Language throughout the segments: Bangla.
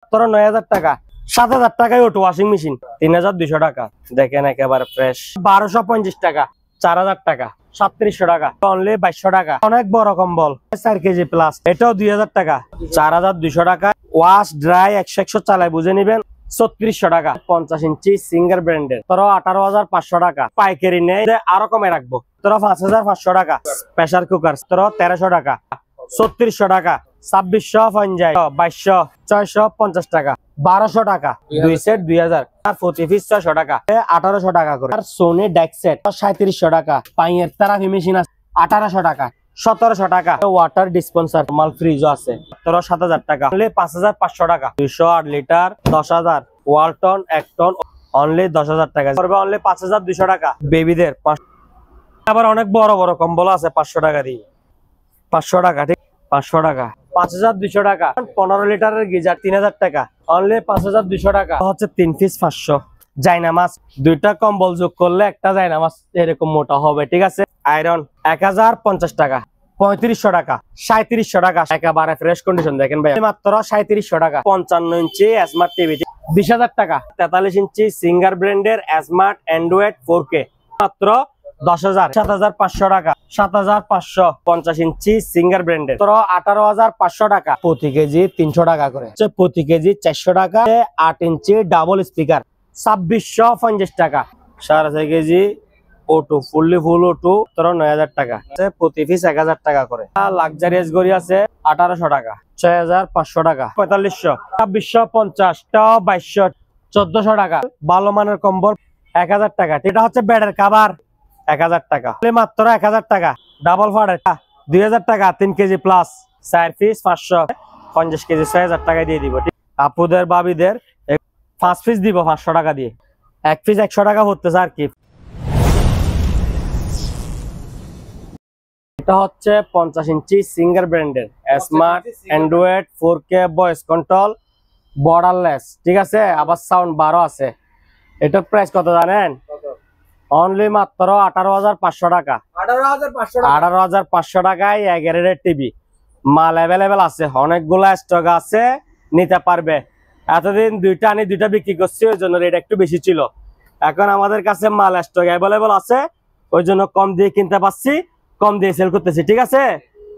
তোর 9000 টাকা 7000 টাকায় ওটো ওয়াশিং মেশিন 3200 টাকা দেখেন একেবারে ফ্রেশ 1250 টাকা 4000 টাকা 3700 টাকা অনলি 2200 টাকা অনেক বড় কম্বল 4 কেজি প্লাস এটাও 2000 টাকা 4200 টাকা ওয়াশ ড্রাই 100 চালাই বুঝে নিবেন 3600 টাকা 50 ইঞ্চি সিঙ্গার ব্র্যান্ডের তোর 18500 টাকা পাইকারি নেই আরো কমে রাখবো তোর 5500 টাকা প্রেসার কুকার তোর 1300 টাকা 3600 টাকা 2600 পঞ্জায় 2200 650 টাকা 1200 টাকা 2 সেট 2000 আর প্রতি পিস 600 টাকা 1800 টাকা করে আর সোনি ডেক সেট 3700 টাকা পাইয়ের থেরাপি মেশিন আছে 1800 টাকা 1700 টাকা ওয়াটার ডিসপেন্সার মাল ফ্রিজও আছে তোর 7000 টাকা অনলি 5500 টাকা 208 লিটার 10000 ওয়ালটন 1 টন অনলি 10000 টাকা করবে অনলি 5200 টাকা বেবিদের আবার অনেক বড় বড় কম্বল আছে 500 টাকা দিয়ে 500 টাকা ঠিক 500 টাকা 5200 টাকা 15 লিটারের গিজার 3000 টাকা অনলি 5200 টাকা হচ্ছে 3 পিস 500 জায়নামাজ দুইটা কম্বল যোগ করলে একটা জায়নামাজ এরকম মোটা হবে ঠিক আছে আয়রন 1050 টাকা 3500 টাকা 3700 টাকা একেবারে ফ্রেশ কন্ডিশন দেখেন ভাই মাত্র 3700 টাকা 55 ইঞ্চি স্মার্ট টিভি 20000 টাকা 43 ইঞ্চি সিঙ্গার ব্র্যান্ডের স্মার্ট অ্যান্ড্রয়েড 4K মাত্র 10000 7500 টাকা 7550 ইঞ্চি সিঙ্গার ব্র্যান্ডের তোর 18500 টাকা প্রতি কেজি 300 টাকা করে প্রতি কেজি 400 টাকা 8 ইঞ্চি ডাবল স্পিকার 2650 টাকা 6.5 কেজি ওটু ফুললি ফুল ওটু তোর 9000 টাকা প্রতি পিস 1000 টাকা করে লাক্সারিয়াস গড়ি আছে 1800 টাকা 6500 টাকা 4500 2650 2200 1400 টাকা ভালো মানের কম্বল 1000 টাকা এটা হচ্ছে বেডের কভার 1000 টাকা মাত্র 1000 টাকা ডাবল ফাড়ের 2000 টাকা 3 কেজি প্লাস 4 পিস 550 কেজি 6000 টাকা দিয়ে দিব আপুদের বাবিদের 5 পিস দিব 500 টাকা দিয়ে 1 পিস 100 টাকা পড়তেছে আর কি এটা হচ্ছে 50 ইঞ্চি সিঙ্গার ব্র্যান্ডের smart Android 4K voice control borderless ঠিক আছে আবার সাউন্ড 12 আছে এটা প্রাইস কত জানেন অনলি মাত্র 18500 টাকা 18500 টাকায় 11 টিভি মাল অ্যাভেলেবেল আছে অনেকগুলো স্টক আছে নিতে পারবে এতদিন দুইটা আনি দুইটা বিক্রি করছি ওই জন্য রেট একটু বেশি ছিল এখন আমাদের কাছে মাল স্টক অ্যাভেলেবেল আছে ওই জন্য কম দিয়ে কিনতে পারছি কম দিয়ে সেল করতেছি ঠিক আছে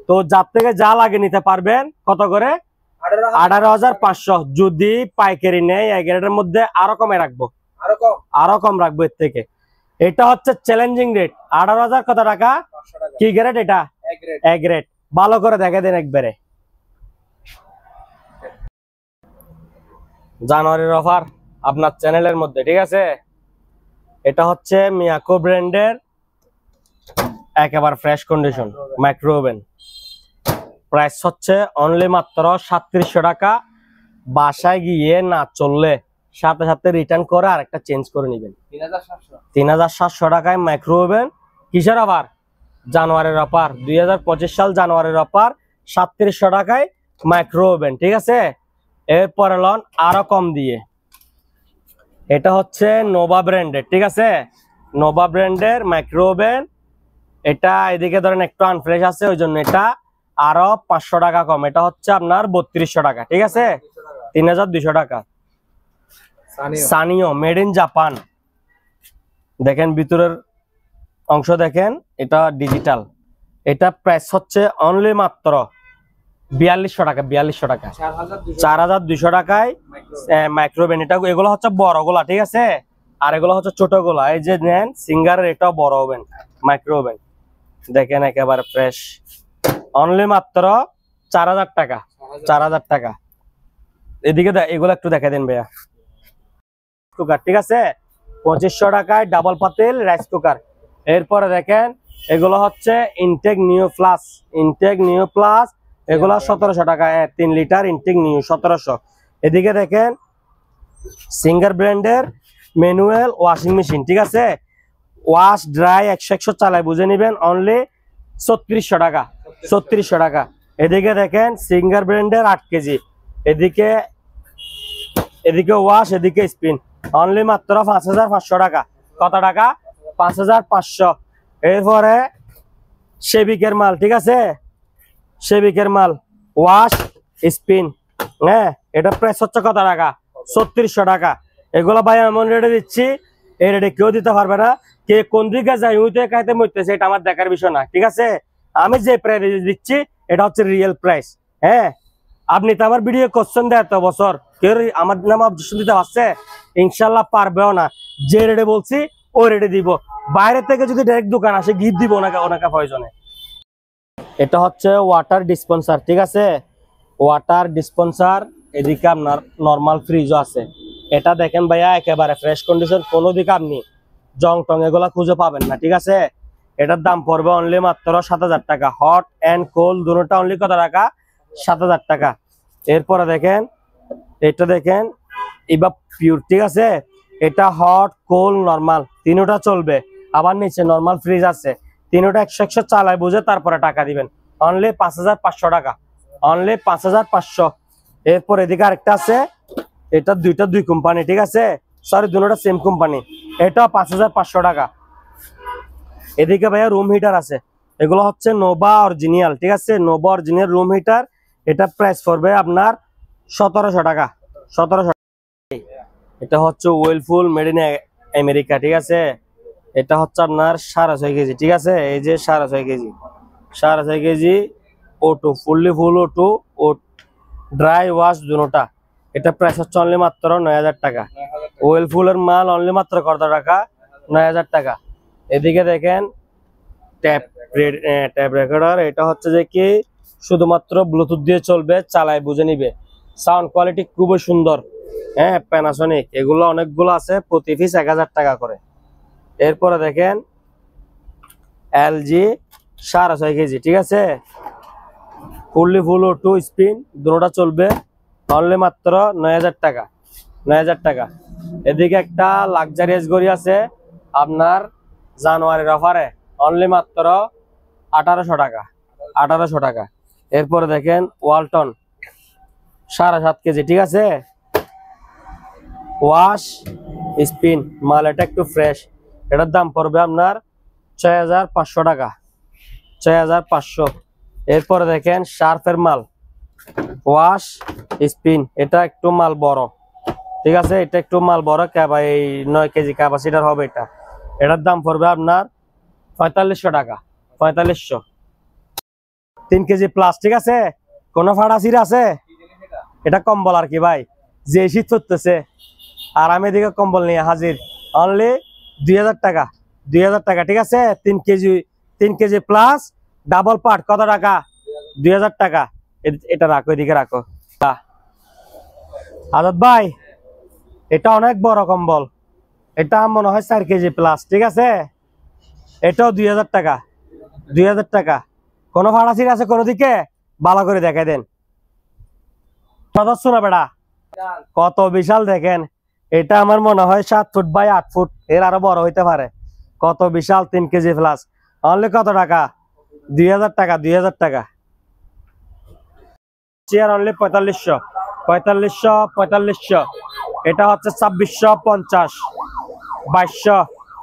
তো যার থেকে যা লাগে নিতে পারবেন কত করে 18500 যদি পাইকারি নেই 11 মধ্যে আরো কমে রাখবো আরো কম রাখবো এর থেকে এটা হচ্ছে চ্যালেঞ্জিং রেট 18000 কত টাকা কি গ্রেড এটা এ গ্রেড ভালো করে দেখে দেন একবারে জানুয়ারির অফার আপনার চ্যানেলের মধ্যে ঠিক আছে এটা হচ্ছে মিয়াকো ব্র্যান্ডের একেবারে fresh condition micro oven price হচ্ছে অনলি মাত্র 3700 টাকা বাসায় গিয়ে না চললে সাথে সাথে রিটার্ন করে আরেকটা চেঞ্জ করে নেবেন 3700 টাকায় মাইক্রো ওভেন কিসের অফার জানুয়ারির অফার 2025 সাল জানুয়ারির অফার 3700 টাকায় মাইক্রো ওভেন ঠিক আছে এরপরে লন আরো কম দিয়ে এটা হচ্ছে নোভা ব্র্যান্ডের ঠিক আছে নোভা ব্র্যান্ডের মাইক্রো ওভেন এটা এদিকে ধরেন একটু আনফ্রেশ আছে ওই জন্য এটা আরো 500 টাকা কম এটা হচ্ছে আপনার 3200 টাকা ঠিক আছে 3200 টাকা সানিও মেড ইন জাপান দেখেন ভিতরের অংশ দেখেন এটা ডিজিটাল এটা প্রাইস হচ্ছে অনলি মাত্র 4200 টাকা 4200 টাকা 4200 টাকায় মাইক্রোওভেন এটা এগুলো হচ্ছে বড় গোলা ঠিক আছে আর এগুলো হচ্ছে ছোট গোলা এই যে নেন সিঙ্গারের এটাও বড় ওভেন মাইক্রোওভেন দেখেন একেবারে ফ্রেশ অনলি মাত্র 4000 টাকা 4000 টাকা এদিকে এগুলো একটু দেখে দেন ভাইয়া কুকার ঠিক আছে 2500 টাকায় ডাবল পাতিল রাইস কুকার এরপরে দেখেন এগুলো হচ্ছে ইনটেক নিউ প্লাস এগুলো 1700 টাকা 3 লিটার ইনটেক নিউ 1700 এদিকে দেখেন সিঙ্গার ব্র্যান্ডের ম্যানুয়াল ওয়াশিং মেশিন ঠিক আছে ওয়াশ ড্রাই 100 চালাই বুঝে নেবেন অনলি 3600 টাকা 3600 টাকা এদিকে দেখেন সিঙ্গার ব্র্যান্ডের 8 কেজি এদিকে ওয়াশ এদিকে স্পিন অনলি মাত্র 5500 টাকা কত টাকা 5500 এরপরে সেবিকের মাল ঠিক আছে সেবিকের মাল ওয়াশ স্পিন হ্যাঁ এটা প্রাইস হচ্ছে কত টাকা? 3600 টাকা। এগুলো ভাই এমন রেটে দিচ্ছি, এই রেটে কেউ দিতে পারবে না। কে কোন দিকে যায় উইতে খাইতে মরতেছে এটা আমার দেখার বিষয় না, ঠিক আছে? আমি যে প্রাইস দিচ্ছি এটা হচ্ছে রিয়েল প্রাইস। হ্যাঁ, আপনি তো আমার ভিডিও কোশ্চেন দেয় এত বছর, কেউ আমার নামে অবজেকশন দিতে পারছে? ইনশাল্লাহ পারবেও না। যে রেটে বলছি ওই রেটে দিব। বাইরে থেকে যদি ডাইরেক্ট দোকান আসে গিফট দিব ওনাকে প্রয়োজনে। এটা হচ্ছে ওয়াটার ডিসপেন্সার, ঠিক আছে? Water dispenser. এদিকে আপনার নরমাল ফ্রিজও আছে। এটা দেখেন ভাইয়া একেবারে ফ্রেশ কন্ডিশন, কোনো দিকে আপনি জং টং এগুলা খুঁজে পাবেন না, ঠিক আছে? এটার দাম পড়বে অনলি মাত্র 7000 টাকা। হট এন্ড কোল্ড দুটোটা অনলি কত টাকা? 7000 টাকা। এরপরে দেখেন এটা দেখেন ইবা পিওর, ঠিক আছে? এটা হট কোল্ড নরমাল তিনটা চলবে। আবার নিচে নরমাল ফ্রিজ আছে। তিনটা 100 চালায় বুঝে তারপরে টাকা দিবেন। অনলি 5500 টাকা, অনলি 5500। এরপর এদিকে আরেকটা আছে, এটা দুই কোম্পানি, ঠিক আছে? সরি, দুটোটা সেম কোম্পানি। এটা 5500 টাকা। এদিকে ভাইয়া রুম হিটার আছে। এগুলো হচ্ছে নোভা অরিজিনাল, ঠিক আছে? Nova original room heater. এটা প্রাইস পড়বে আপনার 1700 টাকা, 1700। এটা হচ্ছে ওয়েলফুল মেড ইন আমেরিকা, ঠিক আছে? এটা হচ্ছে আপনার 6.5 কেজি, ঠিক আছে? এই যে 6.5 KG, 6.5 KG O2, fully full O2 ও ড্রাই ওয়াশ দুটোটা। এটা প্রাইস হচ্ছে অনলি মাত্র 9000 টাকা। ওয়েলফুলের মাল অনলি মাত্র কত টাকা? 9000 টাকা। এদিকে দেখেন ট্যাপ রেকর্ডার। এটা হচ্ছে যে কি শুধুমাত্র ব্লুটুথ দিয়ে চলবে, চালায় বুঝে নিবে। সাউন্ড কোয়ালিটি খুবই সুন্দর। হ্যাঁ, প্যানাসোনিক। এগুলো অনেকগুলো আছে, প্রতি পিস 1000 টাকা করে। এরপরে দেখেন এলজি 6.5 কেজি, ঠিক আছে? ফুললি ফুল O2 স্পিন দুটোটা চলবে, অনলি মাত্র 9000 টাকা, 9000 টাকা। এদিকে একটা লাক্সারিয়াস ঘড়ি আছে আপনার জানুয়ারির অফারে, অনলি মাত্র 1800 টাকা, 1800 টাকা। এরপরে দেখেন ওয়ালটন 7.5 কেজি, ঠিক আছে? ওয়াশ স্পিন মাল, এটা একটু ফ্রেশ। এটার দাম পড়বে আপনার 6500 টাকা, 6500। এরপরে দেখেন শার্পের মাল ওয়াশ স্পিন, এটা একটু মাল বড়, ঠিক আছে? এটা একটু মাল বড়, এই 9 কেজি ক্যাপাসিটার হবে এটা। এটার দাম পড়বে আপনার 4500 টাকা, 4500। 3 কেজি প্লাস, ঠিক আছে? কোন ফাড়াছির আছে? এটা কম্বল আর কি ভাই, যে শীত করতেছে আর আমি এদিকে কম্বল নিয়ে হাজির। অনলি 2000 টাকা, 2000 টাকা, ঠিক আছে? 3 কেজি প্লাস ডাবল পার্ট কত টাকা? 2000 টাকা। এটা রাখো, এদিকে রাখো। আজাদ ভাই, এটা অনেক বড় কম্বল। এটা মনে হয় 4 কেজি প্লাস, ঠিক আছে? এটাও 2000 টাকা, 2000 টাকা। কোন ফাড়াছির আছে কোন দিকে? ভালো করে দেখাই দেন। শোনা বেড়া কত বিশাল দেখেন। এটা আমার মনে হয় 7 ফুট বাই 8 ফুট, এর আরো বড় হইতে পারে। কত বিশাল, 3 কেজি প্লাস। অনলি কত টাকা? 2000 টাকা, 2000 টাকা। Chair only 4500, 4500, 4500। এটা হচ্ছে 2650, 2200।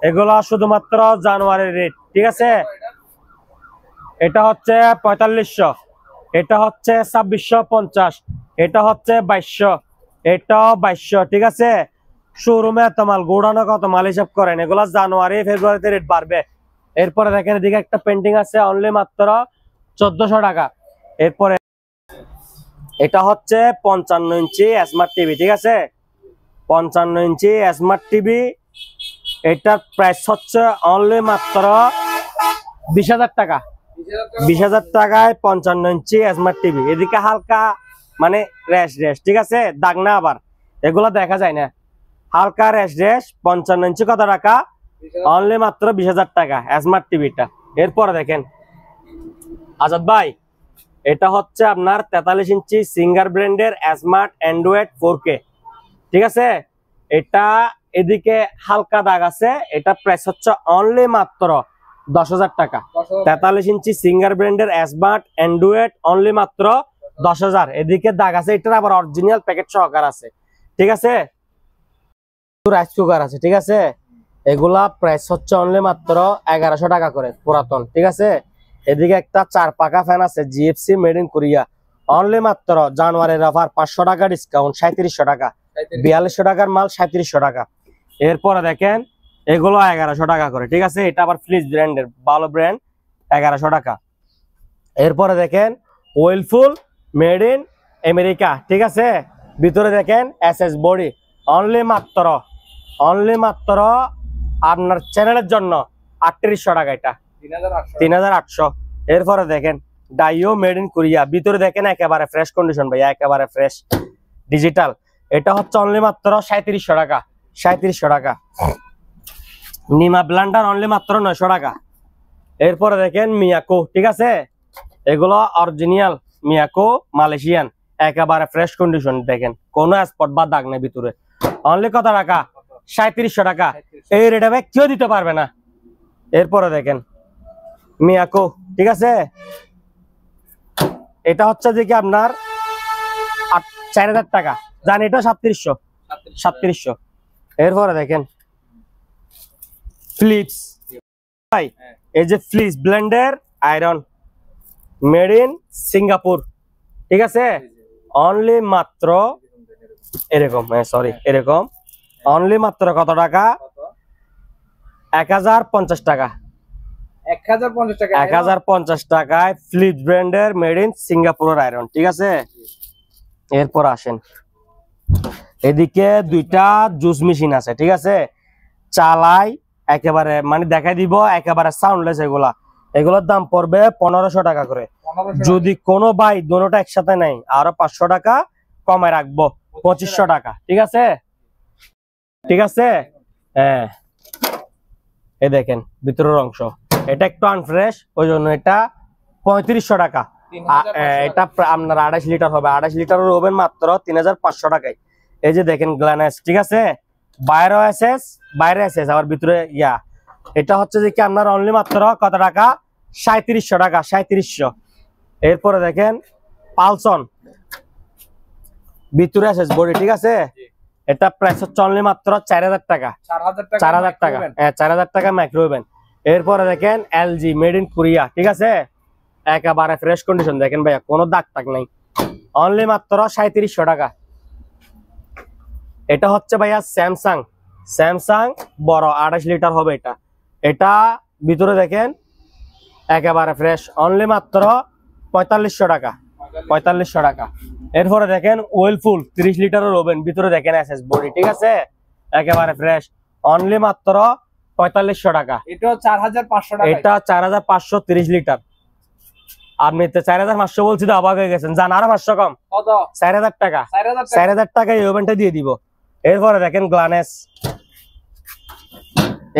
এগুলো শুধুমাত্র জানুয়ারির রেট, ঠিক আছে? এটা হচ্ছে 4500, এটা হচ্ছে 2650, এটা হচ্ছে 2200, এটাও 2200, ঠিক আছে? শোরুমে এত মাল, গোডাউনে কত মাল হিসাব করেন। এগুলা জানুয়ারি ফেব্রুয়ারিতে রেট বাড়বে। এরপরে দেখেন এদিকে একটা পেন্টিং আছে, অনলি মাত্র 1400 টাকা। এরপরে এটা হচ্ছে 55 ইঞ্চি স্মার্ট টিভি, ঠিক আছে? 55 ইঞ্চি স্মার্ট টিভি। এটার প্রাইস হচ্ছে অনলি মাত্র 20000 টাকা, 20000 টাকায় 55 ইঞ্চি স্মার্ট টিভি। এদিকে হালকা মানে র্যাশ, ঠিক আছে? দাগ না আবার, এগুলা দেখা যায় না। হালকা র্যাশ 55 ইঞ্চি কত টাকা? অনলি মাত্র 20000 টাকা স্মার্ট টিভিটা। এরপরে দেখেন আজাদ ভাই, এটা হচ্ছে আপনার 43 ইঞ্চি সিঙ্গার ব্র্যান্ডের স্মার্ট অ্যান্ড্রয়েড 4K, ঠিক আছে? এটা এদিকে হালকা দাগ আছে। এটা প্রাইস হচ্ছে অনলি মাত্র 10000 টাকা। 43 ইঞ্চি সিঙ্গার ব্র্যান্ডের স্মার্ট অ্যান্ড্রয়েড অনলি মাত্র 10000। এদিকে দাগ আছে, এটার আবার অরিজিনাল প্যাকেট সহকার আছে, ঠিক আছে? রাইস কুকার আছে, ঠিক আছে? এগুলা প্রাইস হচ্ছে অনলি মাত্র 1100 টাকা করে পুরাতন, ঠিক আছে? এদিকে একটা 4 পাকা ফ্যান আছে GFC made in Korea, only মাত্র জানুয়ারির অফার 500 টাকা ডিসকাউন্ট 3700 টাকা, 4200 টাকার মাল 3700 টাকা। এরপরে দেখেন এগুলো 1100 টাকা করে, ঠিক আছে। এটা আবার ফ্লিজ ব্র্যান্ডের ভালো ব্র্যান্ড, 1100 টাকা। এরপরে দেখেন ওয়েলফুল মেড ইন আমেরিকা, ঠিক আছে। ভিতরে দেখেন এসএস বডি, অনলি মাত্র আপনার চ্যানেলের জন্য 3800 টাকা, এটা 3800। এরপরে দেখেন ডাইও মেড ইন কোরিয়া, ভিতরে দেখেন একেবারে ফ্রেশ কন্ডিশন ভাই, একেবারে ফ্রেশ ডিজিটাল। এটা হচ্ছে অনলি মাত্র 3700 টাকা, 3700 টাকা। নিমা ব্লান্ডার অনলি মাত্র 900 টাকা। এরপরে দেখেন মিয়াকো, ঠিক আছে। এগুলো অরিজিনাল মিয়াকো মালয়েশিয়ান, একেবারে ফ্রেশ কন্ডিশন, দেখেন কোনো স্পট বা দাগ নেই ভিতরে। অনলি কত টাকা? 3700 টাকা। এই রেটে ভাই কেউ দিতে পারবে না। এরপরে দেখেন মিয়াকো, ঠিক আছে। এটা হচ্ছে যে কি আপনার 4000 টাকা, জানি এটা 3700। এরপরে দেখেন ফিলিপস ভাই, এই যে fleece Blender iron made in Singapore, ঠিক আছে। অনলি মাত্র এরকম, এরকম অনলি মাত্র কত টাকা? 1050 টাকা, 1050 টাকায় ফ্লিপস ব্র্যান্ডের মেড ইন সিঙ্গাপুরের আয়রন, ঠিক আছে। এরপর আসেন এদিকে দুইটা জুস মেশিন আছে, ঠিক আছে। চালাই একেবারে মানে দেখাই দিব, একেবারে সাউন্ডলেস। এগুলোর দাম পড়বে 1500 টাকা করে। যদি কোনো ভাই দুটোটা একসাথে নেই আরো 500 টাকা কমে রাখবো, 2500 টাকা, ঠিক আছে, ঠিক আছে। হ্যাঁ, এই দেখেন ভিতরের অংশ, এটা একটু আনফ্রেশ, ওই জন্য এটা 3500 টাকা। এটা আপনার 28 লিটার হবে, 28 লিটারের ওভেন মাত্র 3500 টাকায়। এই যে দেখেন গ্ল্যানেস, ঠিক আছে। বাইরে এসএস আবার ভিতরে ইয়া। এটা হচ্ছে যে কি আপনার অনলি মাত্র কত টাকা? 3700 টাকা, 3700। এরপরে দেখেন পালসন, ভিতরে এসএস বডি, ঠিক আছে। এটা প্রাইস হচ্ছে অনলি মাত্র 4000 টাকা, 4000 টাকা। হ্যাঁ, 4000 টাকা মাইক্রো ওভেন। এরপরে দেখেন এলজি মেড ইন কোরিয়া, ঠিক আছে। একেবারে ফ্রেশ কন্ডিশন, দেখেন ভাইয়া কোনো দাগ টাগ নাই, অনলি মাত্র 3700 টাকা। এটা হচ্ছে ভাইয়া স্যামসাং বড় 28 লিটার হবে এটা। এটা ভিতরে দেখেন একেবারে ফ্রেশ, অনলি মাত্র 4500 টাকা, 4500 টাকা। এরপরে দেখেন ওয়েলফুল 30 লিটারের ওভেন, ভিতরে দেখেন এসএস বডি, ঠিক আছে, একেবারে ফ্রেশ, অনলি মাত্র 4500 টাকা। এটা 4500 টাকা, এটা 4530 লিটার। আপনি তো 4500 বলছি তো অবাক হয়ে গেছেন, জান আরো 500 কম, কত? 4000 টাকা, 4000 টাকা এই ওভেনটা দিয়ে দিব। এরপরে দেখেন গ্লানেস,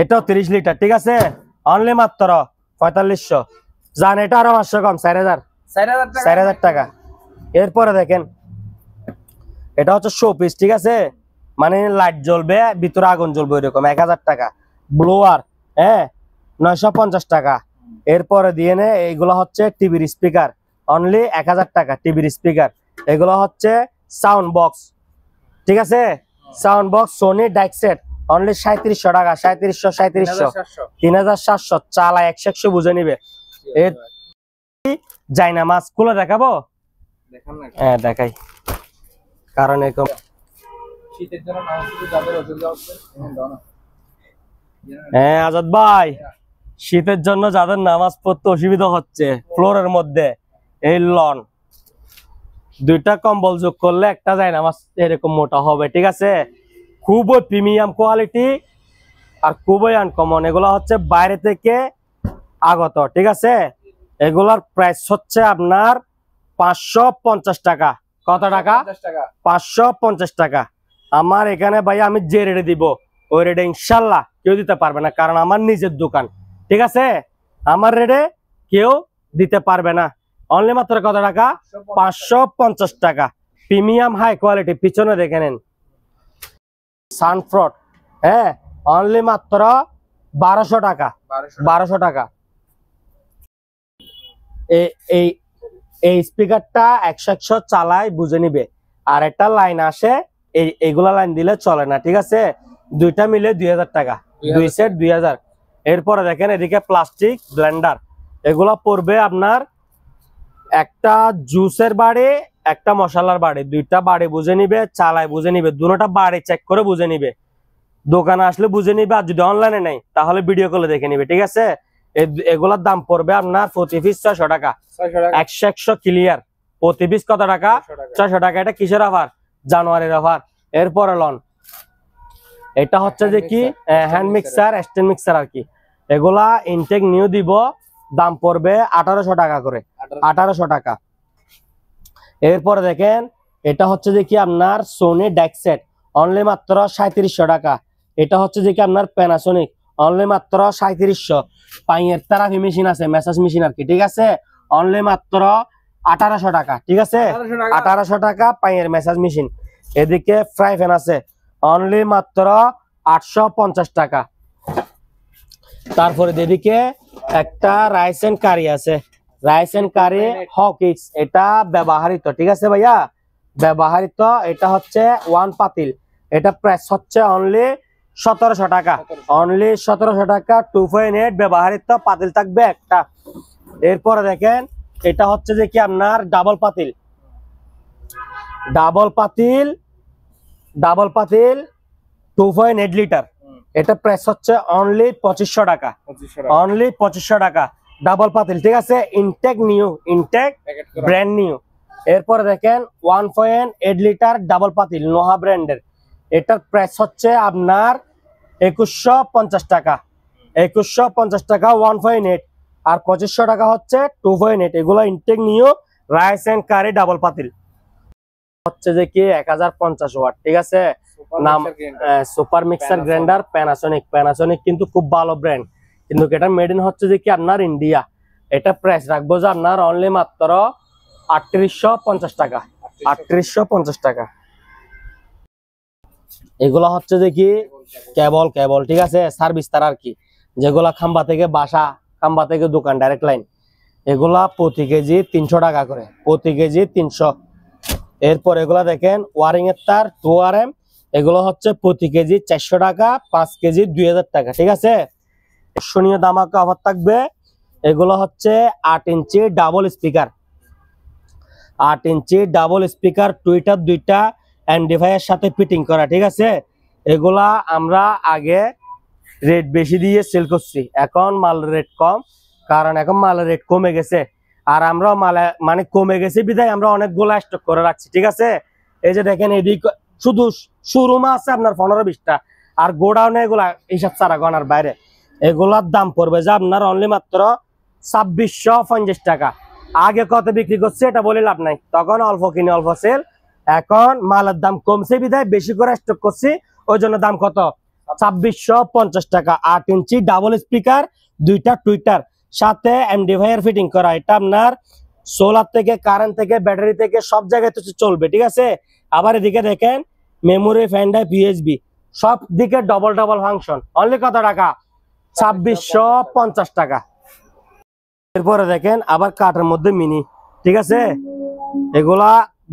এটাও 30 লিটার, ঠিক আছে, অনলি মাত্র 4500। জান এটা আরো 500 কম, 4000 টাকা। এরপরে দেখেন এটা হচ্ছে শো পিস, ঠিক আছে, মানে লাইট জ্বলবে ভিতরে আগুন জ্বলবে ওইরকম, 1000 টাকা। ব্লোয়ার, হ্যাঁ, 950 টাকা। এরপরে দিয়ে নে এইগুলো হচ্ছে টিভির স্পিকার, অনলি 1000 টাকা টিভির স্পিকার। এগুলো হচ্ছে সাউন্ড বক্স, ঠিক আছে, সাউন্ড বক্স সোনি ডাইকসেট, অনলি 3700 টাকা, 3700 3700। চালা 100 বুঝে নিবে। এর যাই না মাছ খুলে দেখাবো, হ্যাঁ দেখাই, কারণ এরকম শীতের জন্য যাদের অসুবিধা হচ্ছে। হ্যাঁ আজাদ ভাই, শীতের জন্য যাদের নামাজ পড়তে অসুবিধা হচ্ছে ফ্লোরের মধ্যে, এই লন দুইটা কম্বল যোগ করলে একটা যায় নামাজ এরকম মোটা হবে, ঠিক আছে। খুবই প্রিমিয়াম কোয়ালিটি আর খুবই আনকমন। এগুলো হচ্ছে বাইরে থেকে আগত, ঠিক আছে। এগুলার প্রাইস হচ্ছে আপনার 550 টাকা। কত টাকা? 550 টাকা। আমার এখানে ভাই আমি যে রেটে দিব ওই রেটে ইনশাল্লাহ কেউ দিতে পারবে না, কারণ আমার নিজের দোকান, ঠিক আছে। আমার রেটে কেউ দিতে পারবে না। অনলি মাত্র কত টাকা? 550 টাকা। প্রিমিয়াম হাই কোয়ালিটি, পিছনে দেখে নেন সানফ্রড, হ্যাঁ, অনলি মাত্র 1200 টাকা, 1200 টাকা। এই স্পিকারটা 100 চালায় বুঝে নিবে, আর একটা লাইন আসে, এইগুলা লাইন দিলে চলে না, ঠিক আছে। দুইটা মিলে 2000 টাকা, 2 সেট 2000। এরপরে দেখেন এদিকে প্লাস্টিক ব্লেন্ডার, এগুলা পড়বে আপনার একটা জুসের বাড়ি, একটা মশলার বাড়ি, দুইটা বাড়ি বুঝে নিবে, চালায় বুঝে নিবে, দুটোটা বাড়ি চেক করে বুঝে নিবে, দোকানে আসলে বুঝে নিবে। আর যদি অনলাইনে নেই তাহলে ভিডিও কলে দেখে নিবে, ঠিক আছে। এগুলোর দাম পড়বে আপনার প্রতি পিস 600 টাকা। 100 ক্লিয়ার। প্রতি পিস কত টাকা? 600 টাকা। এটা কিসের অফার? জানুয়ারির অফার। এরপরে লন, এটা হচ্ছে যে কি হ্যান্ড মিক্সার, স্ট্যান্ড মিক্সার আর কি। এগুলা ইনটেক নিউ দিব, দাম পড়বে 1800 টাকা করে। 1800 টাকা। এরপরে দেখেন, এটা হচ্ছে যে কি আপনার সোনি ডেক্সেট, অনলি মাত্র 3700 টাকা। এটা হচ্ছে যে কি আপনার প্যানাসোনিক, অনলি মাত্র 3700। পাইয়ের থেরাপি মেশিন আছে, ম্যাসাজ মেশিন আর কি, ঠিক আছে। অনলি মাত্র 1800 টাকা, ঠিক আছে। 1800 টাকা পাইয়ের ম্যাসাজ মেশিন। এদিকে ফ্রাই প্যান আছে, অনলি মাত্র 850 টাকা। তারপরে এদিকে একটা রাইস এন্ড কারি আছে, রাইস এন্ড কারি হকিস, এটা ব্যবহারিত, ঠিক আছে ভাইয়া, ব্যবহারিত। এটা হচ্ছে 1 পাতিল, এটা প্রাইস হচ্ছে অনলি 1700 টাকা। অনলি 1700 টাকা। 2.8 ব্যবহারিত পাতিল থাকবে একটা। এরপরে দেখেন, এটা হচ্ছে যে কি আপনার ডাবল পাতিল, ডাবল পাতিল, ডাবল পাতিল 2.8 লিটার। এটা প্রাইস হচ্ছে অনলি 2500 টাকা। অনলি 2500 টাকা ডাবল পাতিল, ঠিক আছে। Intact new, intact brand new. এরপরে দেখেন 1.8 লিটার ডাবল পাতিল, নোহা ব্র্যান্ডের। এটার প্রাইস হচ্ছে আপনার 2150 টাকা। 2150 টাকা 1.8, আর 2500 টাকা হচ্ছে 2.8। এগুলো intact new rice and curry double পাতিল। হচ্ছে যে কি 1050 ওয়াট, ঠিক আছে। নাম super mixer grinder Panasonic. Panasonic কিন্তু খুব ভালো ব্র্যান্ড, কিন্তু এটা মেড ইন হচ্ছে যে কি আপনার ইন্ডিয়া। এটা প্রাইস রাখবো যে আপনার অনলি মাত্র 3850 টাকা। 3850 টাকা। এগুলা হচ্ছে যে কি কেবল, কেবল, ঠিক আছে, সার্ভিস তার আর কি, যেগুলা খাম্বা থেকে বাসা, খাম্বা থেকে দোকান, ডাইরেক্ট লাইন। এগুলা প্রতি কেজি 300 টাকা করে, প্রতি কেজি 300। এরপর এগুলা দেখেন ওয়ারিং এর তার 2RM, এগুলো হচ্ছে প্রতি কেজি 400 টাকা, 5 কেজি 2000 টাকা, ঠিক আছে। শুনিয়ে দামাকা অফার থাকবে। এগুলো হচ্ছে 8 ইঞ্চি ডাবল স্পিকার, 8 ইঞ্চি ডাবল স্পিকার, টুইটার দুইটা এমডিফাই এর সাথে ফিটিং করা, ঠিক আছে। এগুলা আমরা আগে রেট বেশি দিয়ে সেল করছি, এখন মাল রেট কম, কারণ এখন মালের রেট কমে গেছে। আর আমরা মালে মানে কমে গেছে বিধায় আমরা অনেকগুলা স্টক করে রাখছি, ঠিক আছে। এই যে দেখেন, এদিক শুধু শোরুমে আছে আপনার 15-20টা, আর গোডাউনে এগুলা এইসব ছাড়া গনার বাইরে। এগুলার দাম পড়বে যে আপনার অনলি মাত্র 2650 টাকা। আগে কত বিক্রি করছে এটা বলে লাভ নাই, তখন অল্প কিনে অল্প সেল। এখন মালের দাম কমছে বিধায় বেশি করে স্টক করছি, ওই জন্য দাম কত? 2650 টাকা। 8 ইঞ্চি ডাবল স্পিকার, দুইটা টুইটার, সাথে এমডিফাই এর ফিটিং করা। এটা আপনার সোলার থেকে, কারেন্ট থেকে, ব্যাটারি থেকে সব জায়গায় তো চলবে, ঠিক আছে। আবার এদিকে দেখেন মেমোরি, ফ্যান ড্রাইভ, ইউএসবি, সব দিকে ডবল ডবল ফাংশন। অনলি কত টাকা? 2650 টাকা। এরপরে দেখেন আবার কাঠের মধ্যে মিনি, ঠিক আছে। এগুলা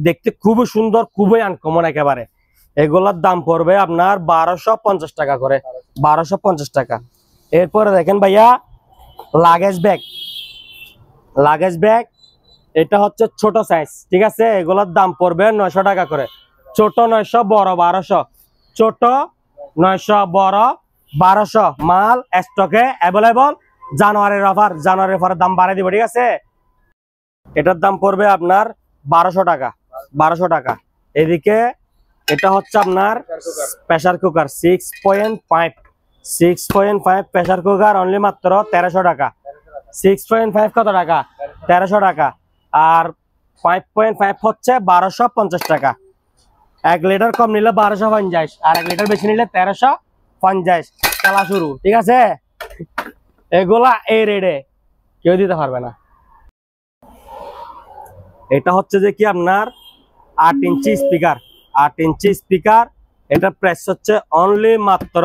দেখতে খুবই সুন্দর, খুবই আনকমন একেবারে। এগুলার দাম পড়বে আপনার 1250 টাকা করে, 1250 টাকা। এরপরে দেখেন ভাইয়া লাগেজ ব্যাগ, লাগেজ ব্যাগ, এটা হচ্ছে ছোট সাইজ, ঠিক আছে। এগুলার দাম পড়বে 900 টাকা করে। ছোট 900, বড় 1200। ছোট 900, বড় 1200। মাল স্টকে অ্যাভেলেবল। জানুয়ারির অফার, জানুয়ারির অফারের দাম বাড়াই দিব, ঠিক আছে। এটার দাম পড়বে আপনার 1200 টাকা, 1200 টাকা। এদিকে এটা হচ্ছে আপনার pressure cooker 6.5, 6.5 pressure cooker, only মাত্র 1300 টাকা। 6.5 কত টাকা? 1300 টাকা। আর 5.5 হচ্ছে 1250 টাকা। 1 লিটার কম নিলে 1250, আর 1 লিটার বেশি নিলে 1350। খেলা শুরু, ঠিক আছে। এগুলা এই রেটে কেউ দিতে পারবে না। এটা হচ্ছে যে কি আপনার 8 ইঞ্চি স্পিকার, 8 ইঞ্চি স্পিকার। এটা প্রাইস হচ্ছে অনলি মাত্র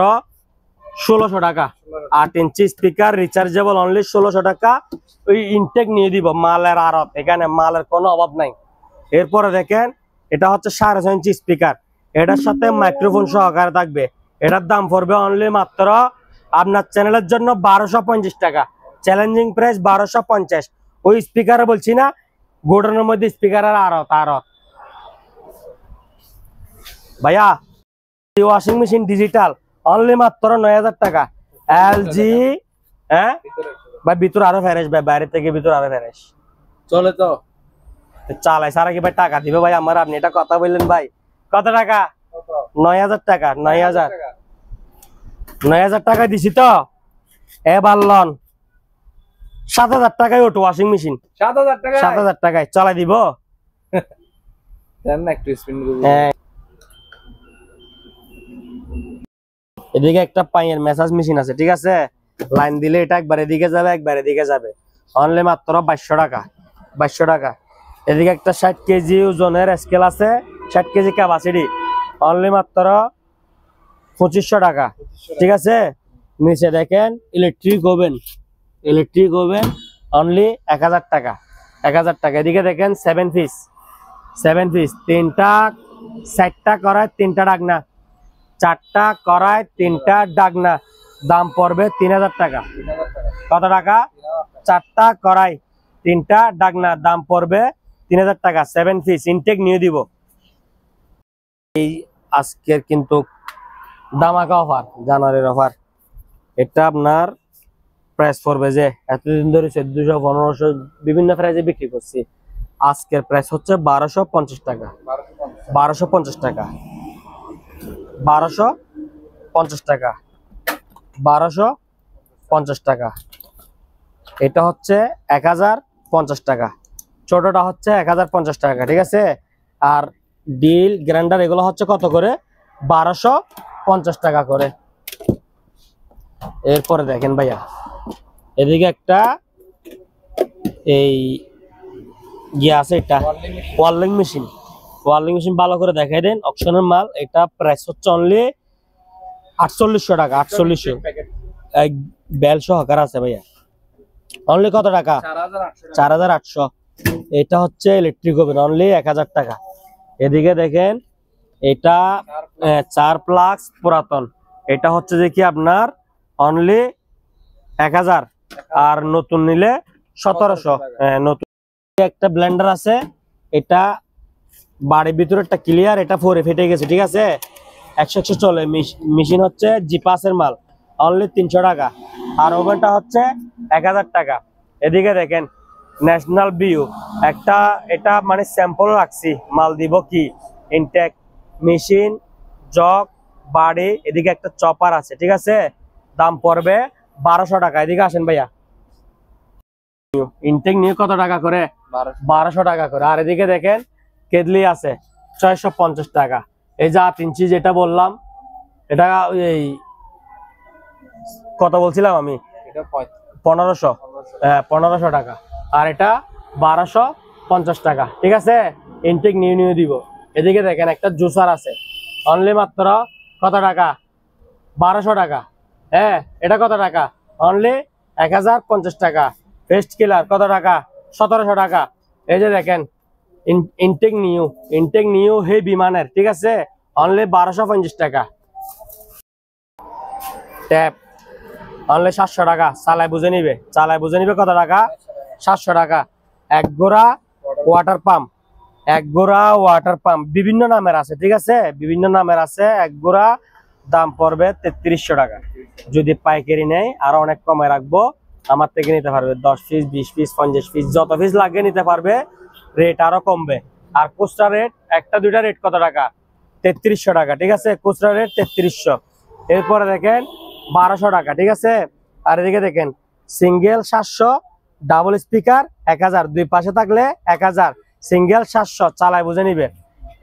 1600 টাকা। 8 ইঞ্চি স্পিকার রিচার্জেবল, অনলি 1600 টাকা। ওই ইনটেক নিয়ে দিব, মালের আড়ত, এখানে মালের কোনো অভাব নাই। এরপরে দেখেন এটা হচ্ছে 6.5 ইঞ্চি স্পিকার, এটার সাথে মাইক্রোফোন সহকারে থাকবে। এটার দাম পড়বে অনলি মাত্র আপনার চ্যানেলের জন্য 1250 টাকা। Challenging price 1250। ওই স্পিকারে বলছি না, গোডাউনের মধ্যে স্পিকার আর আরত ভাইয়া ওয়াশিং মেশিন ডিজিটাল অনলি মাত্র 9,000 টাকা এলজি। হ্যাঁ ভাই ভিতর আরো ফ্রেশ ভাই, বাইরে থেকে ভিতর আরো ফ্রেশ চলে তো চালাই সারা কি ভাই টাকা দিবে ভাই আমার? আপনি এটা কথা বললেন ভাই, কত টাকা? 9,000 টাকা। 9,000 টাকা দিছি তো এবার লন 7,000 টাকায় ওঠো ওয়াশিং মেশিন। 7,000 টাকা 7,000 টাকায় চালাই দিব। দেন না একটু স্পিন করব। হ্যাঁ এদিকে একটা পাইয়ের মেসাজ মেশিন আছে, ঠিক আছে? লাইন দিলে এটা একবার এদিকে যাবে একবার এদিকে যাবে, অনলি মাত্র 2200 টাকা। 2200 টাকা। এদিকে একটা 60 কেজি ওজনের স্কেল আছে, 60 কেজি ক্যাপাসিটি, অনলি মাত্র 2500 টাকা, ঠিক আছে? নিচে দেখেন ইলেকট্রিক ওভেন অনলি 1000 টাকা। 1000 টাকা। এদিকে দেখেন 7 পিস তিনটা 4টা করায় 3টা ডাকনা, 4টা করায় 3টা ডাকনা, দাম পড়বে 3000 টাকা। 3,000 টাকা। কত টাকা? 4টা করাই 3টা ডাকনা, দাম পড়বে 3000 টাকা। 7 পিস ইনটেক নিয়ে দিব। এই আজকের কিন্তু দামাকা অফার, জানুয়ারির অফার। এটা আপনার প্রাইস পড়বে যে এতদিন ধরে 1400 1500 বিভিন্ন প্রাইসে বিক্রি করছি, আজকের প্রাইস হচ্ছে 1250 টাকা। 1250 টাকা। 1250 টাকা। 1250 টাকা। এটা হচ্ছে 1050 টাকা। ছোটটা হচ্ছে 1050 টাকা, ঠিক আছে? আর ডিল গ্রাইন্ডার এগুলো হচ্ছে কত করে? 1250 টাকা করে। এরপরে দেখেন ভাইয়া এদিকে একটা এই ইয়ে আছে, এটা ওয়ার্লিং মেশিন ভালো করে দেখাই দেন, অপশনের মাল। এটা প্রাইস হচ্ছে অনলি 4800 টাকা। 4800 প্যাকেট এক বেল সহকার আছে ভাইয়া, অনলি কত টাকা? 4,800 টাকা। 4800। এটা হচ্ছে ইলেকট্রিক ওভেন, অনলি 1000 টাকা। এদিকে দেখেন এটা 4 প্লাক্স পুরাতন, এটা হচ্ছে যে কি আপনার অনলি 1000, আর নতুন নিলে 1700। নতুন একটা ব্লেন্ডার আছে, এটা বাড়ির ভিতরে একটা ক্লিয়ার, এটা ফোরে ফেটে গেছে, ঠিক আছে? 100 চলে। মেশিন হচ্ছে জিপাসের মাল, অনলি 300 টাকা। আর ওভেনটা হচ্ছে 1000 টাকা। এদিকে দেখেন ন্যাশনাল ভিউ একটা, এটা মানে স্যাম্পল রাখছি, মাল দিব কি ইনটেক মেশিন জগ বাড়ি। এদিকে একটা চপার আছে, ঠিক আছে? দাম পড়বে 1200 টাকা। এদিকে আসেন ভাইয়া, ইনটেক নিয়ে কত টাকা করে? 1200 টাকা করে। আর এদিকে দেখেন কেদলি আছে 650 টাকা। এই যে 8 ইঞ্চি যেটা বললাম, এটা এই কত বলছিলাম আমি? এটা 1500। 1500 টাকা। আর এটা 1250 টাকা, ঠিক আছে? ইনটেক নিয়ে দিব। এদিকে দেখেন একটা জুসার আছে, অনলি মাত্র কত টাকা? 1200 টাকা। হ্যাঁ এটা কত টাকা? অনলি 1050 টাকা। পেস্ট কিলার কত টাকা? 1700 টাকা। এই যে দেখেন ইনটেক নিউ হে বিমানের, ঠিক আছে? অনলি 1250 টাকা। ট্যাপ অনলি 700 টাকা। চালাই বুঝে নিবে কত টাকা? 700 টাকা। এক গোড়া ওয়াটার পাম্প বিভিন্ন নামের আছে, ঠিক আছে? বিভিন্ন নামের আছে। এক গোড়া দাম পড়বে 3300 টাকা। যদি পাইকারি নেয় আরো অনেক কমে রাখবো, আমার থেকে নিতে পারবে 10 পিস 20 পিস 50 পিস, যত পিস লাগে নিতে পারবে, রেট আরো কমবে। আর খুচরা রেট একটা দুইটা রেট কত টাকা? 3300 টাকা, ঠিক আছে? খুচরা রেট 3300। এরপরে দেখেন 1200 টাকা, ঠিক আছে? আর এদিকে দেখেন সিঙ্গেল 700, ডাবল স্পিকার 1000, দুই পাশে থাকলে 1000, সিঙ্গেল 700, চালাই বুঝে নিবে।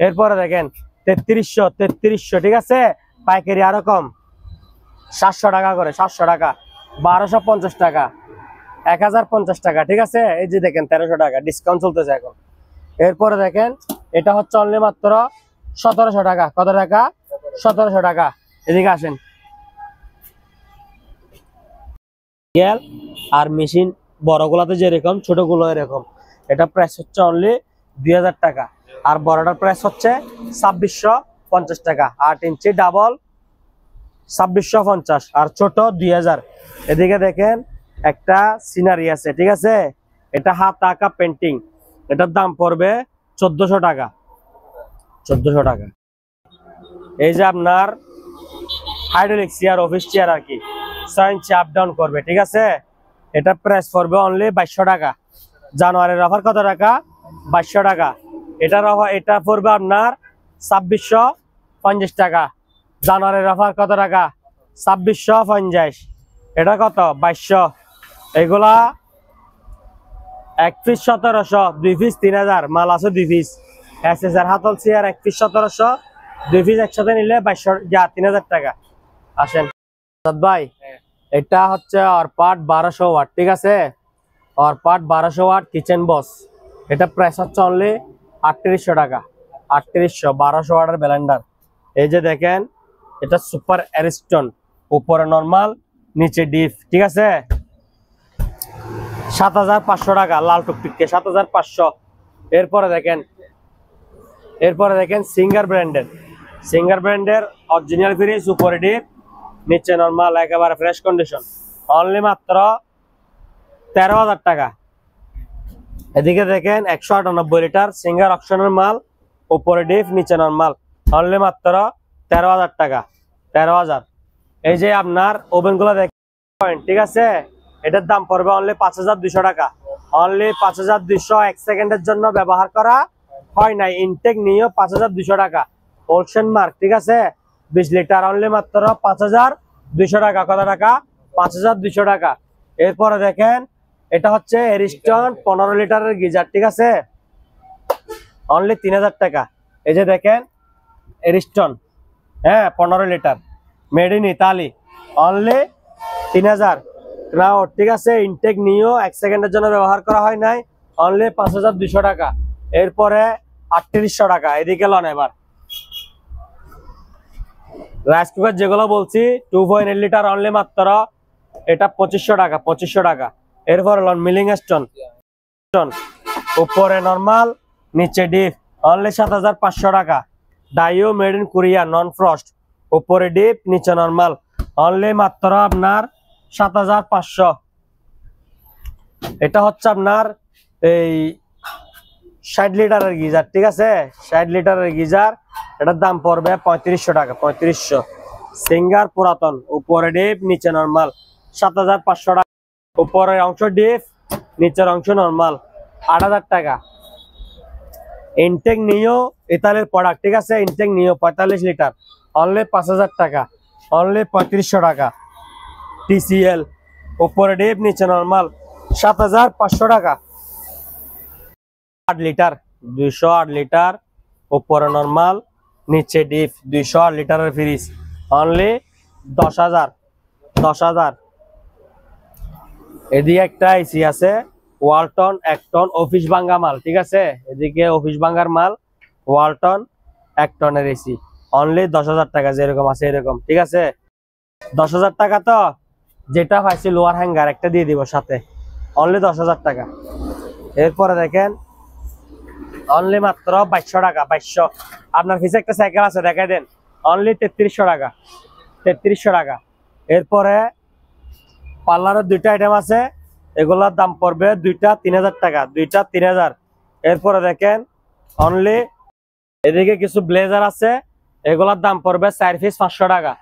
এরপরে দেখেন 3300, ঠিক আছে? পাইকারি আরো কম 700 টাকা করে। 700 টাকা। 1250 টাকা। 1050 টাকা, ঠিক আছে? এই যে দেখেন 1300 টাকা ডিসকাউন্ট চলতেছে এখন। এরপরে দেখেন এটা হচ্ছে অনলি মাত্র 1700 টাকা। কত টাকা? 1700 টাকা। এদিকে আসেন। আর মেশিন বড়গুলাতে যেরকম ছোটগুলো এরকম, এটা প্রাইস হচ্ছে অনলি 2000 টাকা। আর বড়টার প্রাইস হচ্ছে 2650 টাকা। 8 ইঞ্চি ডাবল 2650, আর ছোট 2000। এদিকে দেখেন একটা সিনারি আছে, ঠিক আছে? এটা হাত আঁকা পেন্টিং, এটার দাম পড়বে 1400 টাকা। 1400 টাকা। এই যে আপনার হাইড্রোলিক চেয়ার, অফিস চেয়ার আর কি, 6 ইঞ্চি আপ ডাউন করবে, ঠিক আছে। এটা প্রাইস পড়বে অনলি 2200 টাকা। জানুয়ারির অফার কত টাকা? 2200 টাকা। এটা পড়বে আপনার 2650 টাকা। জানুয়ারির অফার কত টাকা? 2650। এটা কত? 2200। এগুলা 1 পিস 1700, 2 পিস 3000, মাল আছে 2 পিস। এসএসআর হাতল চেয়ার 1 পিস 1700, 2 পিস একসাথে নিলে 3000 টাকা। আসেন ভাই, এটা হচ্ছে অরপাট 1200 ওয়াট, ঠিক আছে। অরপাট 1200 ওয়াট কিচেন বস। এটা প্রাইস হচ্ছে অনলি 3800 টাকা। 3800, 1200 ওয়াটের ব্লেন্ডার। এই যে দেখেন, এটা সুপার অ্যারিস্টন, উপরে নরমাল, নিচে ডিপ, ঠিক আছে। 7500 টাকা, লাল টুকটুকে 7500। এরপরে দেখেন সিঙ্গার ব্র্যান্ডের অরিজিনাল ফ্রিজ, উপরে ডিপ, নিচে নরমাল, একেবারে ফ্রেশ কন্ডিশন, অনলি মাত্র 13000 টাকা। এদিকে দেখেন 198 লিটার সিঙ্গার অপশনের মাল, উপরে ডিপ, নিচে নরমাল, অনলি মাত্র 13000 টাকা। 13000। এই যে আপনার ওভেন গুলো দেখেন, ঠিক আছে, এটার দাম পড়বে অনলি 5200 টাকা। অনলি 5200। 1 সেকেন্ডের জন্য ব্যবহার করা হয় নাই, ইনটেক নিয়েও 5200 টাকা। ওলসেন মার্ক, ঠিক আছে, 20 লিটার, অনলি মাত্র 5200 টাকা। কত টাকা? 5200 টাকা। এরপরে দেখেন, এটা হচ্ছে এরিস্টন 15 লিটারের গিজার, ঠিক আছে, অনলি 3000 টাকা। এই যে দেখেন এরিস্টন, হ্যাঁ, 15 litre, made in Italy, only 3000 নাও, ঠিক আছে। ইনটেক নিয়েও 1 সেকেন্ডের জন্য ব্যবহার করা হয় নাই, অনলি 5200 টাকা। এরপরে 3800 টাকা। এদিকে লন এবার রাইস কুকার যেগুলো বলছি, 2.8 লিটার, অনলি মাত্র এটা 2500 টাকা। 2500 টাকা। এরপরে লন মিলিং স্টোন, উপরে নরমাল, নিচে ডিপ, অনলি 7500 টাকা। Daewoo made in Korea, non frost, উপরে ডিপ, নিচে নরমাল, অনলি মাত্র আপনার 7500। এটা হচ্ছে আপনার এই 60 লিটারের গিজার, ঠিক আছে, 60 লিটারের গিজার। এটার দাম পড়বে 3500 টাকা। 3500। সিঙ্গার পুরাতন, উপরে ডিপ, নিচে নরমাল, 7500 টাকা। উপরের অংশ ডিপ, নিচের অংশ নরমাল, 8000 টাকা। ইনটেক নিও ইতালির প্রোডাক্ট, ঠিক আছে, ইনটেক নিও 45 লিটার, অনলি 5000 টাকা। অনলি 3500 টাকা। টিসিএল, উপরে ডিপ, নিচে নরমাল, 7500 টাকা। 8 লিটার, 208 লিটার, উপরে নরমাল, নিচে ডিপ, 208 লিটারের ফ্রিজ, অনলি 10000। 10000। এদিকে একটা এসি আছে ওয়ালটন 1 টন, অফিস ভাঙ্গা মাল, ঠিক আছে। এদিকে অফিস ভাঙ্গার মাল, ওয়ালটন 1 টনের এসি, অনলি 10000 টাকা। যেরকম আছে এরকম, ঠিক আছে। 10000 টাকা। তো যেটা পাইছি লোয়ার হ্যাঙ্গার একটা দিয়ে দিব সাথে, অনলি 10000 টাকা। এরপরে দেখেন অনলি মাত্র 2200 টাকা। 2200। আপনার পিছে একটা সাইকেল আছে, দেখাই দেন, অনলি 3300 টাকা। 3300 টাকা। এরপরে পার্লারের 2টা আইটেম আছে, এগুলোর দাম পড়বে দুইটা 3000 টাকা। 2টা 3000। এরপরে দেখেন অনলি এদিকে কিছু ব্লেজার আছে, এগুলোর দাম পড়বে 4 পিস 500 টাকা।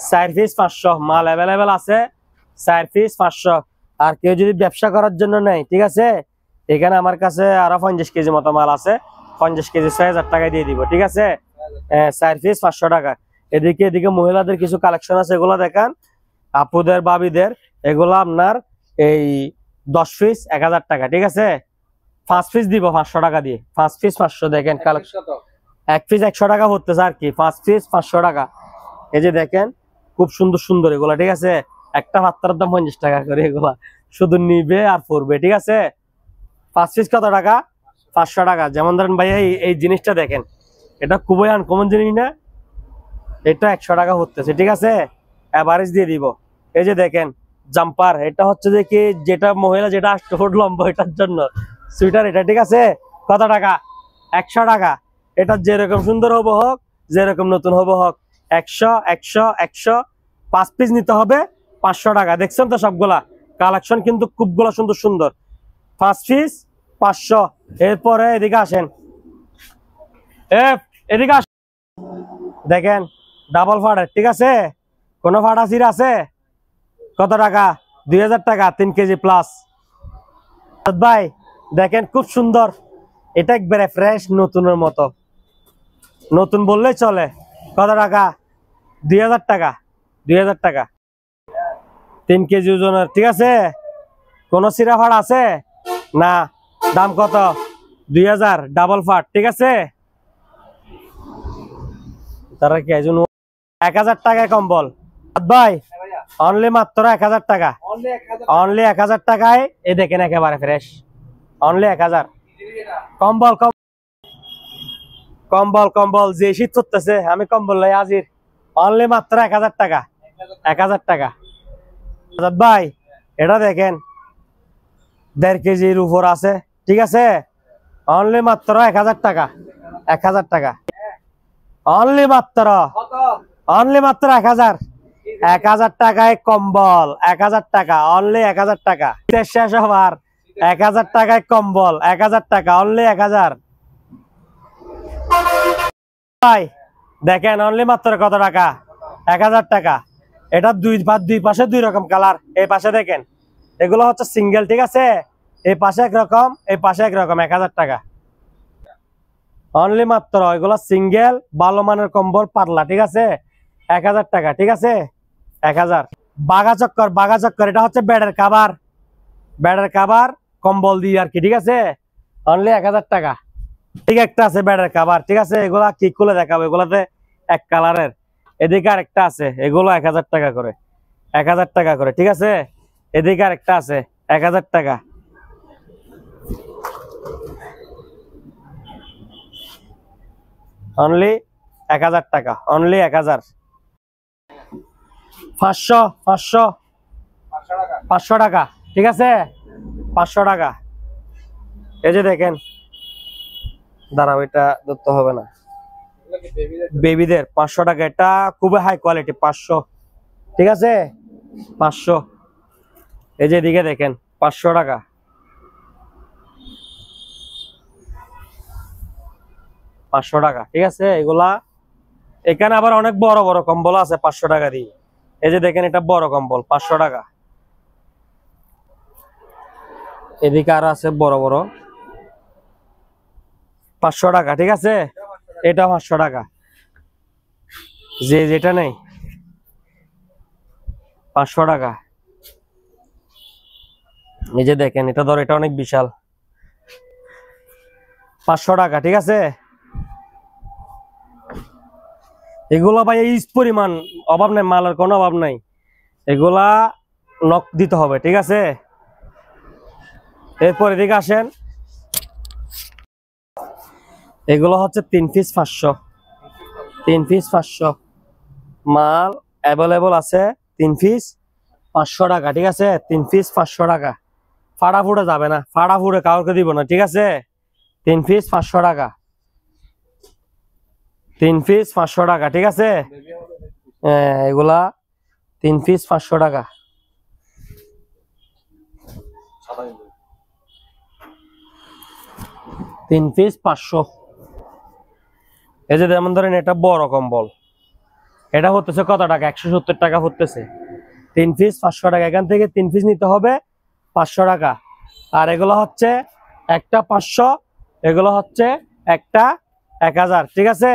4 পিস 500। মাল অ্যাভেলেবেল আছে, 4 পিস 500। আর কেউ যদি ব্যবসা করার জন্য নেয়, ঠিক আছে, এখানে আমার কাছে আরো 50 কেজি মতো মাল আছে, 50 কেজি 6000 টাকায় দিয়ে দিব, ঠিক আছে। 4 পিস 500 টাকা। এদিকে মহিলাদের কিছু কালেকশন আছে, এগুলো দেখান, আপুদের, বাবিদের, এগুলো আপনার এই 10 পিস 1000 টাকা, ঠিক আছে। 5 পিস দিব 500 টাকা দিয়ে। 5 পিস 500। দেখেন কালেকশন, 1 পিস 100 টাকা হতেছে আর কি, 5 পিস 500 টাকা। এই যে দেখেন খুব সুন্দর সুন্দর এগুলা, ঠিক আছে। একটা পাত্রের দাম 50 টাকা করে, এগুলা শুধু নিবে আর পড়বে, ঠিক আছে। 5 পিস কত টাকা? 500 টাকা। যেমন ধরেন ভাই এই জিনিসটা দেখেন, এটা খুবই আনকমন জিনিস না, এটা 100 টাকা হতেছে, ঠিক আছে, এভারেজ দিয়ে দিব। এই যে দেখেন জাম্পার, এটা হচ্ছে যে কি, যেটা মহিলা যেটা 8 ফুট লম্বা, এটার জন্য সুইটার এটা, ঠিক আছে। কত টাকা? 100 টাকা। এটা যেরকম সুন্দর হবো হোক, যেরকম নতুন হবো হোক, 100 100 100। 5 পিস নিতে হবে 500 টাকা। দেখছেন তো সবগুলা কালেকশন কিন্তু খুবগুলা সুন্দর সুন্দর। 5 পিস 500। এরপরে এদিকে আসেন, এদিকে আসেন, দেখেন ডাবল ফাটার, ঠিক আছে? কোনো ফাটা চির আছে? কত টাকা? 2000 টাকা, 3 কেজি প্লাস। ভাই দেখেন খুব সুন্দর, এটা একবারে ফ্রেশ নতুনের মতো, নতুন বললেই চলে। কত টাকা? 2000 টাকা, 2000 টাকা, 3 কেজি ওজনের, ঠিক আছে? কোনো চিরা ফাড়া আছে না? দাম কত? 2000, ডাবল ফাট, ঠিক আছে? তারা কি 1000 টাকায় কম্বল ভাই, অনলি মাত্র 1000 টাকা, অনলি 1000 টাকায়। এই দেখেন একেবারে ফ্রেশ, অনলি 1000। কম্বল কম্বল কম্বল যে শীত করতেছে, আমি কম্বল লাই হাজির, অনলি মাত্র 1000 টাকা, 1000 টাকা। ভাই এটা দেখেন 1.5 কেজির উপর আছে, ঠিক আছে? অনলি মাত্র 1000 টাকা, 1000 টাকা, অনলি মাত্র 1000, 1000 টাকায় কম্বল, 1000 টাকা, অনলি 1000 টাকা। শেষ হবার 1000 টাকায় কম্বল, 1000 টাকা, অনলি 1000। ভাই দেখেন অনলি মাত্র কত টাকা? 1000 টাকা। এটা দুই পাশে 2 রকম কালার। এই পাশে দেখেন এগুলো হচ্ছে সিঙ্গেল, ঠিক আছে? এই পাশে একরকম, এই পাশে একরকম, 1000 টাকা, অনলি মাত্র। এগুলো সিঙ্গেল ভালো মানের কম্বল পাতলা, ঠিক আছে? 1000 টাকা, ঠিক আছে? 1000। বাঘা চক্কর, এটা হচ্ছে বেডের কাভার কম্বল দিয়ে আর কি, ঠিক আছে? অনলি 1000 টাকা। ঠিক একটা আছে বেডের কাভার, ঠিক আছে? এগুলা কি খুলে দেখাবো, এগুলাতে এক কালারের। এদিকে আরেকটা আছে, এগুলো 1000 টাকা করে, 1000 টাকা করে, ঠিক আছে? এদিকে আরেকটা আছে 1000 টাকা। অনলি 1000 টাকা, অনলি 1000। 500 টাকা, ঠিক আছে? 500 টাকা। এই যে দেখেন, দাঁড়াও এটা ধরতে হবে না, বেবিদের 500 টাকা, এটা খুবই হাই কোয়ালিটি, 500, ঠিক আছে? 500। এই যে এদিকে দেখেন 500 টাকা, 500 টাকা, ঠিক আছে? এগুলা এখানে আবার অনেক বড় বড় কম্বল আছে 500 টাকা দিয়ে। এই যে দেখেন এটা বড় কম্বল, 500 টাকা। এদিকে আর আছে বড় বড়, 500 টাকা, ঠিক আছে? এটা 500 টাকা, যেটা নেই 500 টাকা। এই যে দেখেন এটা ধর, এটা অনেক বিশাল, 500 টাকা, ঠিক আছে? এগুলা ভাই এই পরিমাণ অভাব নাই, মালের কোনো অভাব নাই, এগুলা নক দিতে হবে, ঠিক আছে? এরপর এদিকে আসেন, এগুলো হচ্ছে 3 পিস 500, 3 পিস 500 মাল অ্যাভেলেবল আছে। 3 পিস 500 টাকা, ঠিক আছে? 3 পিস 500 টাকা, ফাড়া ফুড়ে যাবে না, ফাড়া ফুড়ে কাউকে দিব না, ঠিক আছে? 3 পিস 500 টাকা, 3 পিস 500 টাকা, ঠিক আছে? এগুলা 3 পিস 500 টাকা। 3 পিস 500। এই যে যেমন ধরেন এটা বড় কম্বল, এটা হতেছে কত টাকা? 170 টাকা হতেছে। 3 পিস 500 টাকা, এখান থেকে 3 পিস নিতে হবে 500 টাকা। আর এগুলো হচ্ছে একটা 500, এগুলো হচ্ছে একটা 1000, ঠিক আছে?